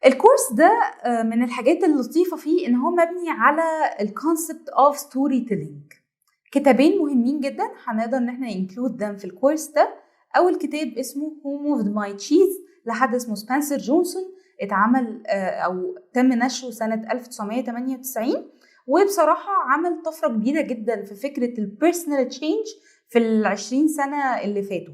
الكورس ده من الحاجات اللطيفة فيه إن هو مبني على الكونسبت اوف ستوري تيلينج. كتابين مهمين جدا هنقدر إن احنا انكلود ده في الكورس ده. أول كتاب اسمه Who Moved My Cheese لحد اسمه سبنسر جونسون، اتعمل أو تم نشره سنة 1998، وبصراحة عمل طفرة كبيرة جدا في فكرة البيرسونال تشينج في 20 سنة اللي فاتوا.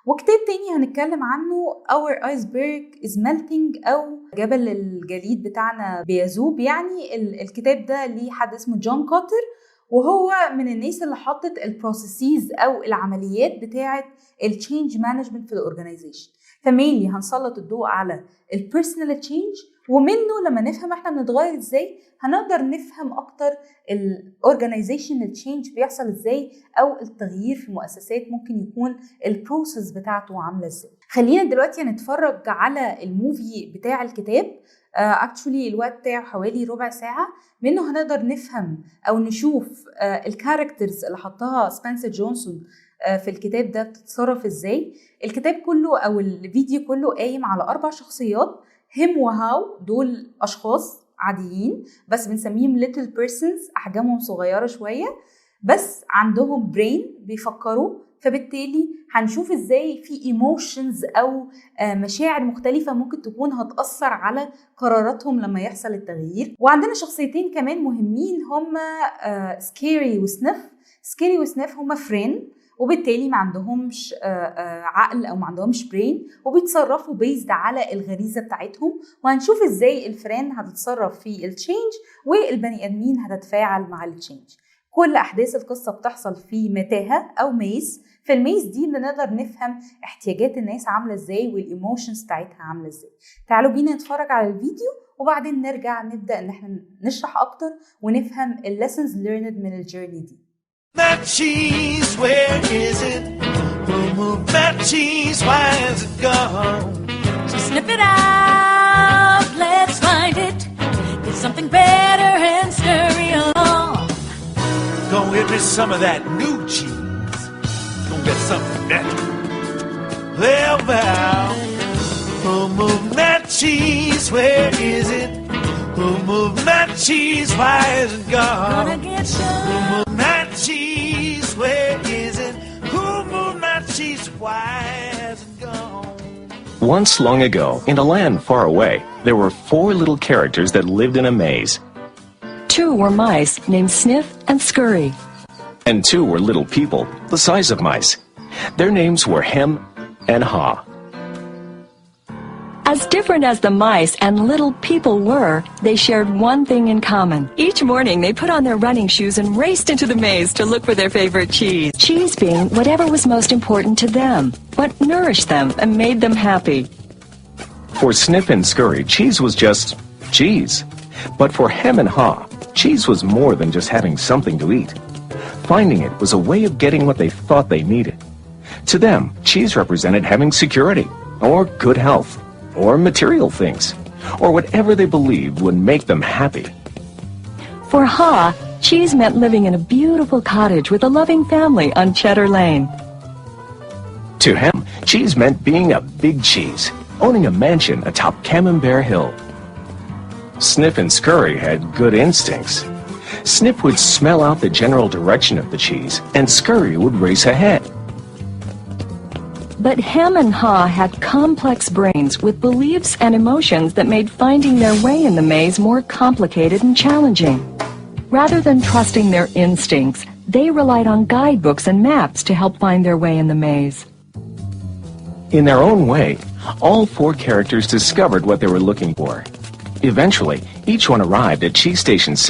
وكتاب تاني هنتكلم عنه Our Iceberg is Melting أو جبل الجليد بتاعنا بيذوب. يعني الكتاب ده ليه حد اسمه جون كوتر، وهو من الناس اللي حطت البروسيسز أو العمليات بتاعة التشينج مانجمنت في الأورجانيزيشن. فمينلي هنسلط الضوء على البيرسونال تشينج، ومنه لما نفهم احنا بنتغير ازاي هنقدر نفهم اكتر الاورجانيزيشن تشينج بيحصل ازاي، او التغيير في المؤسسات ممكن يكون البروسيس بتاعته عامله ازاي. خلينا دلوقتي نتفرج على الموفي بتاع الكتاب. اكشولي الوقت بتاعه حوالي ربع ساعه، منه هنقدر نفهم او نشوف الكاركترز اللي حطها سبنسر جونسون في الكتاب ده بتتصرف ازاي. الكتاب كله او الفيديو كله قايم على 4 شخصيات، هم وهاو. دول اشخاص عاديين بس بنسميهم little persons، احجامهم صغيره شويه بس عندهم برين بيفكروا. فبالتالي هنشوف ازاي في ايموشنز او مشاعر مختلفه ممكن تكون هتاثر على قراراتهم لما يحصل التغيير. وعندنا شخصيتين كمان مهمين، هما سكيري وسنيف. سكيري وسنيف هما فرين، وبالتالي ما عندهمش عقل او ما عندهمش برين، وبيتصرفوا بيزد على الغريزه بتاعتهم. وهنشوف ازاي الفئران هتتصرف في التشينج والبني ادمين هتتفاعل مع التشينج. كل احداث القصه بتحصل في متاهه او ميز. في الميز دي بنقدر نفهم احتياجات الناس عامله ازاي والايموشنز بتاعتها عامله ازاي. تعالوا بينا نتفرج على الفيديو وبعدين نرجع نبدا ان احنا نشرح اكتر ونفهم الليسنز ليرند من الجيرني دي. That cheese, where is it? Who moved that cheese? Why is it gone? So sniff it out, let's find it. Get something better and scurry along. Go get me some of that new cheese. Go get something better. Well, who moved that cheese? Where is it? Who moved that cheese? Why is it gone? Gonna get some. Who moved that cheese? Where is it? Who moved that cheese? Why has it gone? Once long ago, in a land far away, there were 4 little characters that lived in a maze. 2 were mice named Sniff and Scurry. And 2 were little people, the size of mice. Their names were Hem and Ha. As different as the mice and little people were, they shared one thing in common. Each morning they put on their running shoes and raced into the maze to look for their favorite cheese. Cheese being whatever was most important to them, what nourished them and made them happy. For Sniff and Scurry, cheese was just cheese. But for Hem and Ha, cheese was more than just having something to eat. Finding it was a way of getting what they thought they needed. To them, cheese represented having security, or good health, or material things, or whatever they believed would make them happy. For Ha, cheese meant living in a beautiful cottage with a loving family on Cheddar Lane. To Hem, cheese meant being a big cheese, owning a mansion atop Camembert Hill. Sniff and Scurry had good instincts. Sniff would smell out the general direction of the cheese, and Scurry would race ahead. But Hem and Ha had complex brains with beliefs and emotions that made finding their way in the maze more complicated and challenging. Rather than trusting their instincts, they relied on guidebooks and maps to help find their way in the maze. In their own way, all 4 characters discovered what they were looking for. Eventually, each one arrived at Cheese Station C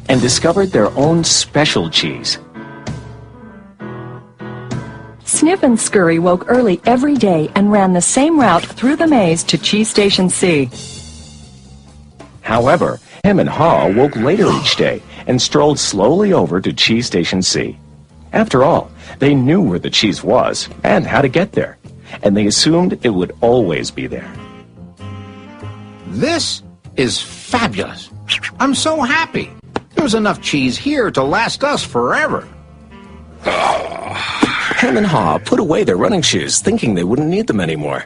and discovered their own special cheese. Sniff and Scurry woke early every day and ran the same route through the maze to Cheese Station C. However, Hem and Ha woke later each day and strolled slowly over to Cheese Station C. After all, they knew where the cheese was and how to get there, and they assumed it would always be there. This is fabulous. I'm so happy. There's enough cheese here to last us forever. Hem and Ha put away their running shoes, thinking they wouldn't need them anymore.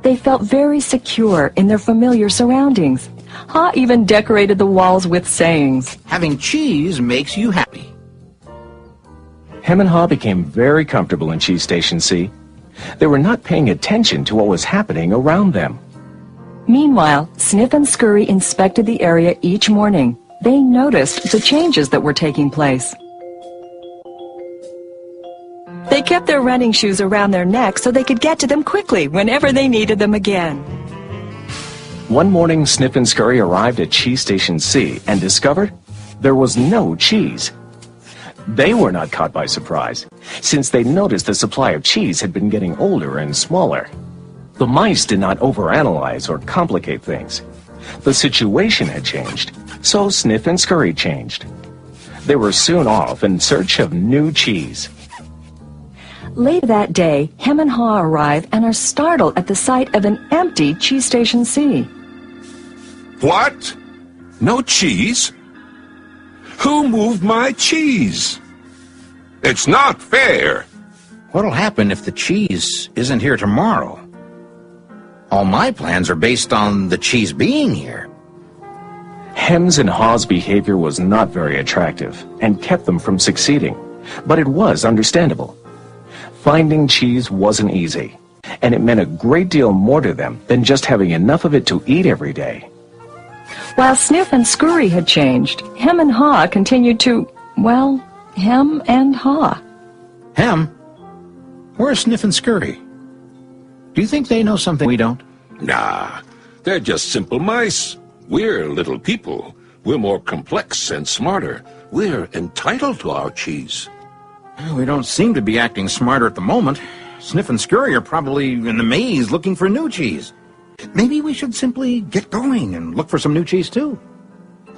They felt very secure in their familiar surroundings. Ha even decorated the walls with sayings. Having cheese makes you happy. Hem and Haw became very comfortable in Cheese Station C. They were not paying attention to what was happening around them. Meanwhile, Sniff and Scurry inspected the area each morning. They noticed the changes that were taking place. They kept their running shoes around their necks so they could get to them quickly whenever they needed them again. One morning, Sniff and Scurry arrived at Cheese Station C and discovered there was no cheese. They were not caught by surprise, since they noticed the supply of cheese had been getting older and smaller. The mice did not overanalyze or complicate things. The situation had changed, so Sniff and Scurry changed. They were soon off in search of new cheese. Later that day, Hem and Haw arrive and are startled at the sight of an empty Cheese Station C. What? No cheese? Who moved my cheese? It's not fair. What'll happen if the cheese isn't here tomorrow? All my plans are based on the cheese being here. Hem's and Haw's behavior was not very attractive and kept them from succeeding, but it was understandable. Finding cheese wasn't easy, and it meant a great deal more to them than just having enough of it to eat every day. While Sniff and Scurry had changed, Hem and Haw continued to, well, hem and haw. Hem, where's Sniff and Scurry? Do you think they know something we don't? Nah, they're just simple mice. We're little people. We're more complex and smarter. We're entitled to our cheese. Well, we don't seem to be acting smarter at the moment. Sniff and Scurry are probably in the maze looking for new cheese. Maybe we should simply get going and look for some new cheese too.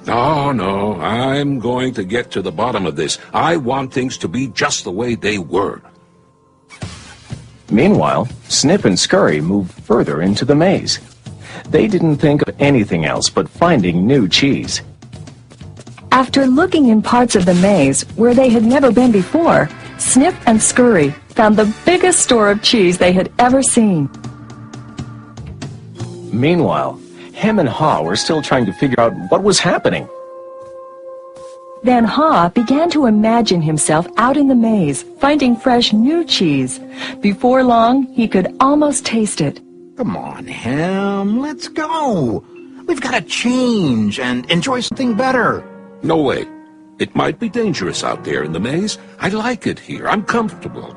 No, I'm going to get to the bottom of this. I want things to be just the way they were. Meanwhile, Sniff and Scurry moved further into the maze. They didn't think of anything else but finding new cheese. After looking in parts of the maze where they had never been before, Sniff and Scurry found the biggest store of cheese they had ever seen. Meanwhile, Hem and Haw were still trying to figure out what was happening. Then Haw began to imagine himself out in the maze, finding fresh new cheese. Before long, he could almost taste it. Come on, Hem, let's go. We've got to change and enjoy something better. No way. It might be dangerous out there in the maze. I like it here. I'm comfortable.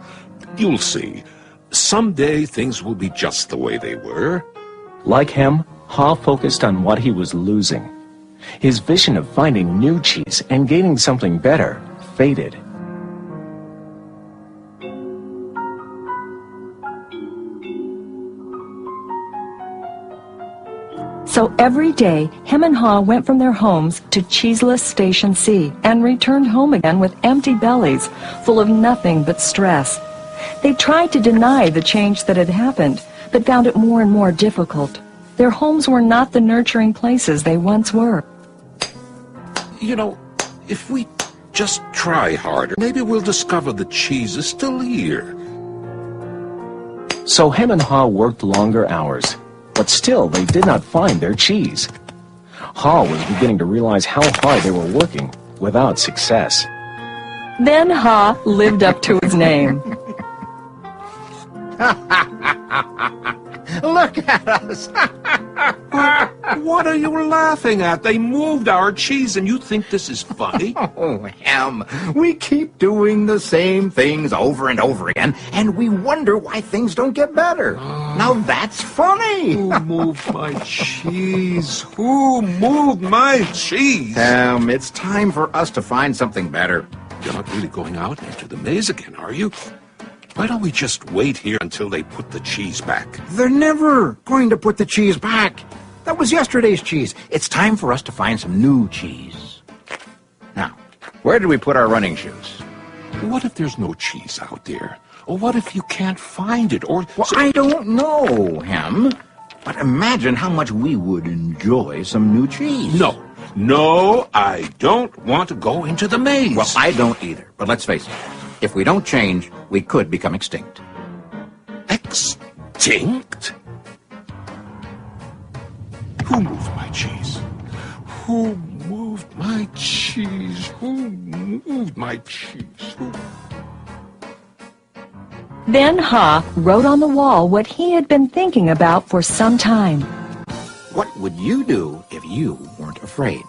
You'll see. Someday things will be just the way they were. Like Hem, Haw focused on what he was losing. His vision of finding new cheese and gaining something better faded. So every day, Hem and Haw went from their homes to cheeseless Station C and returned home again with empty bellies, full of nothing but stress. They tried to deny the change that had happened, but found it more and more difficult. Their homes were not the nurturing places they once were. You know, if we just try harder, maybe we'll discover the cheese is still here. So Hem and Haw worked longer hours, but still they did not find their cheese. Haw was beginning to realize how hard they were working without success. Then Haw lived up to his name. Look at us! What are you laughing at? They moved our cheese and you think this is funny? Oh, Hem, we keep doing the same things over and over again, and we wonder why things don't get better. Now that's funny! Who moved my cheese? Who moved my cheese? Hem, it's time for us to find something better. You're not really going out into the maze again, are you? Why don't we just wait here until they put the cheese back? They're never going to put the cheese back. That was yesterday's cheese. It's time for us to find some new cheese. Now, where did we put our running shoes? What if there's no cheese out there? Or what if you can't find it? Or Well, I don't know, Hem. But imagine how much we would enjoy some new cheese. No, I don't want to go into the maze. Well, I don't either. But let's face it. If we don't change, we could become extinct. Extinct? Who moved my cheese? Who moved my cheese? Who moved my cheese? Who... Then Ha wrote on the wall what he had been thinking about for some time. What would you do if you weren't afraid?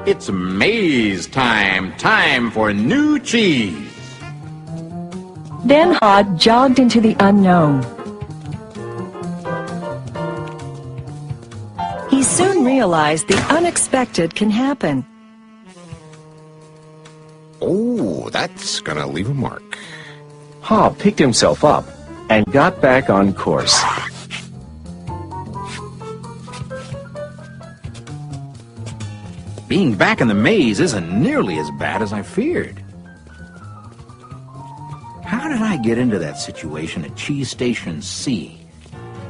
It's maze time. Time for new cheese. Then Ha jogged into the unknown. He soon realized the unexpected can happen. Oh, that's gonna leave a mark. Ha picked himself up and got back on course. Being back in the maze isn't nearly as bad as I feared. How did I get into that situation at Cheese Station C?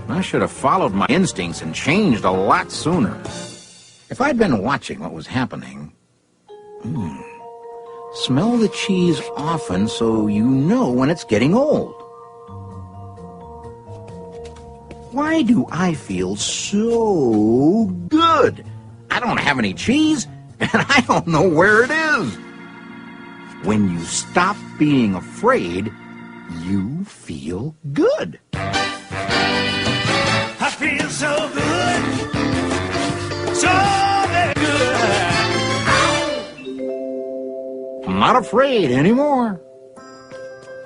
I should have followed my instincts and changed a lot sooner. If I'd been watching what was happening... Smell the cheese often so you know when it's getting old. Why do I feel so good? I don't have any cheese, and I don't know where it is. When you stop being afraid, you feel good. I feel so good, so very good. I'm not afraid anymore.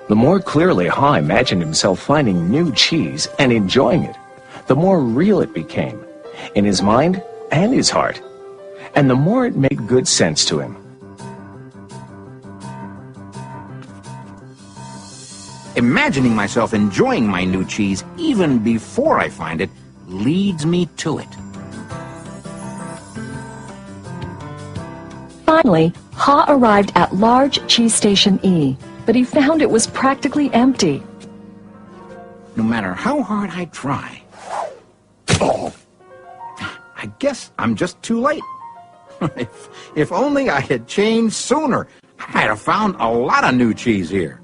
The more clearly Ha imagined himself finding new cheese and enjoying it, the more real it became, in his mind and his heart, and the more it made good sense to him. Imagining myself enjoying my new cheese even before I find it leads me to it. Finally, Ha arrived at large Cheese Station E, but he found it was practically empty. No matter how hard I try. Oh, I guess I'm just too late. If only I had changed sooner, I might have found a lot of new cheese here.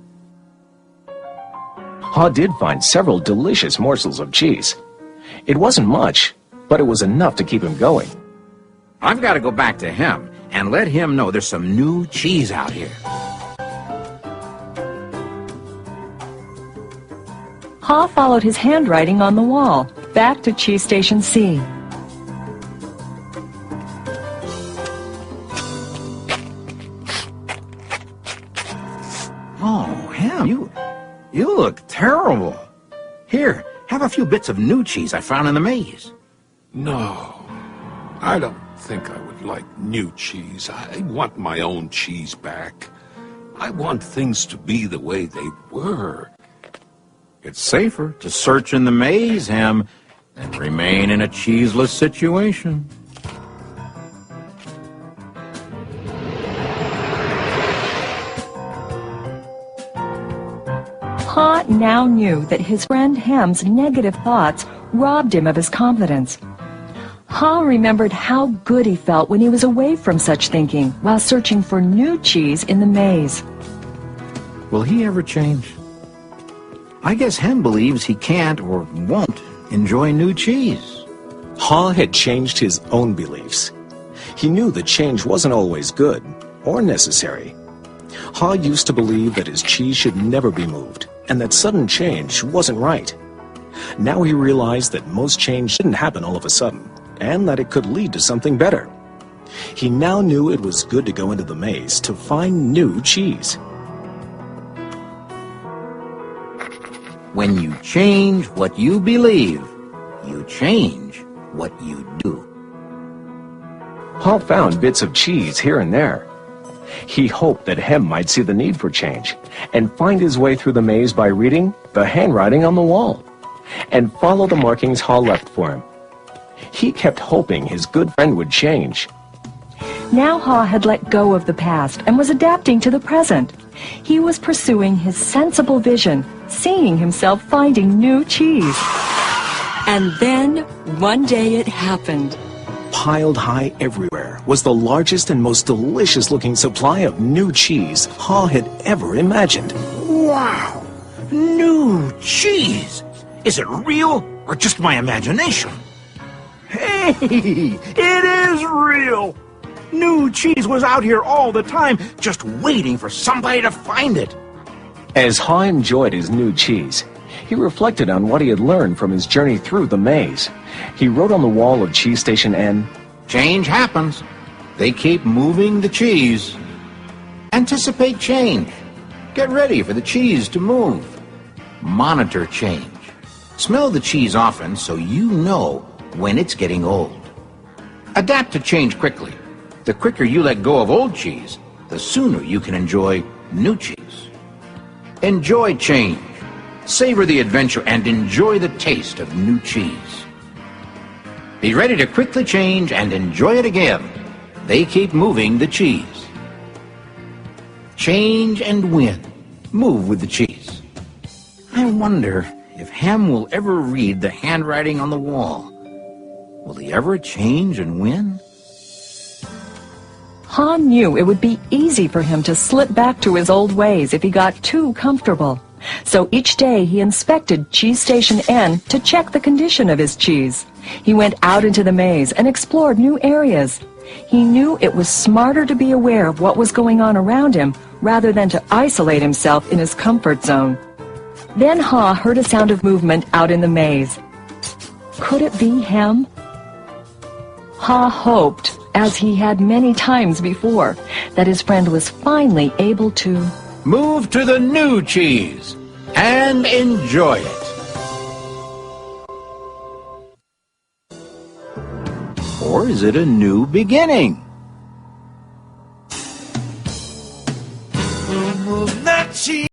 Ha did find several delicious morsels of cheese. It wasn't much, but it was enough to keep him going. I've got to go back to him and let him know there's some new cheese out here. Ha followed his handwriting on the wall, back to Cheese Station C. Oh, Ham, you look terrible. Here, have a few bits of new cheese I found in the maze. No, I don't think I would like new cheese. I want my own cheese back. I want things to be the way they were. It's safer to search in the maze, Ham, than remain in a cheeseless situation. Ha now knew that his friend Ham's negative thoughts robbed him of his confidence. Ha remembered how good he felt when he was away from such thinking while searching for new cheese in the maze. Will he ever change? I guess Ham believes he can't or won't enjoy new cheese. Ha had changed his own beliefs. He knew that change wasn't always good or necessary. Ha used to believe that his cheese should never be moved and that sudden change wasn't right. Now he realized that most change didn't happen all of a sudden and that it could lead to something better. He now knew it was good to go into the maze to find new cheese. When you change what you believe, you change what you do. Ha found bits of cheese here and there. He hoped that Hem might see the need for change and find his way through the maze by reading the handwriting on the wall and follow the markings Ha left for him. He kept hoping his good friend would change. Now Ha had let go of the past and was adapting to the present. He was pursuing his sensible vision, seeing himself finding new cheese. And then, one day it happened. Piled high everywhere was the largest and most delicious-looking supply of new cheese Ha had ever imagined. Wow! New cheese! Is it real or just my imagination? Hey, it is real! New cheese was out here all the time, just waiting for somebody to find it. As Ha enjoyed his new cheese, he reflected on what he had learned from his journey through the maze. He wrote on the wall of Cheese Station N, Change happens. They keep moving the cheese. Anticipate change. Get ready for the cheese to move. Monitor change. Smell the cheese often so you know when it's getting old. Adapt to change quickly. The quicker you let go of old cheese, the sooner you can enjoy new cheese. Enjoy change. Savor the adventure and enjoy the taste of new cheese. Be ready to quickly change and enjoy it again. They keep moving the cheese. Change and win. Move with the cheese. I wonder if Ham will ever read the handwriting on the wall. Will he ever change and win? Ha knew it would be easy for him to slip back to his old ways if he got too comfortable. So each day he inspected Cheese Station N to check the condition of his cheese. He went out into the maze and explored new areas. He knew it was smarter to be aware of what was going on around him rather than to isolate himself in his comfort zone. Then Ha heard a sound of movement out in the maze. Could it be him? Ha hoped, as he had many times before, that his friend was finally able to move to the new cheese and enjoy it. Or is it a new beginning? Move that cheese.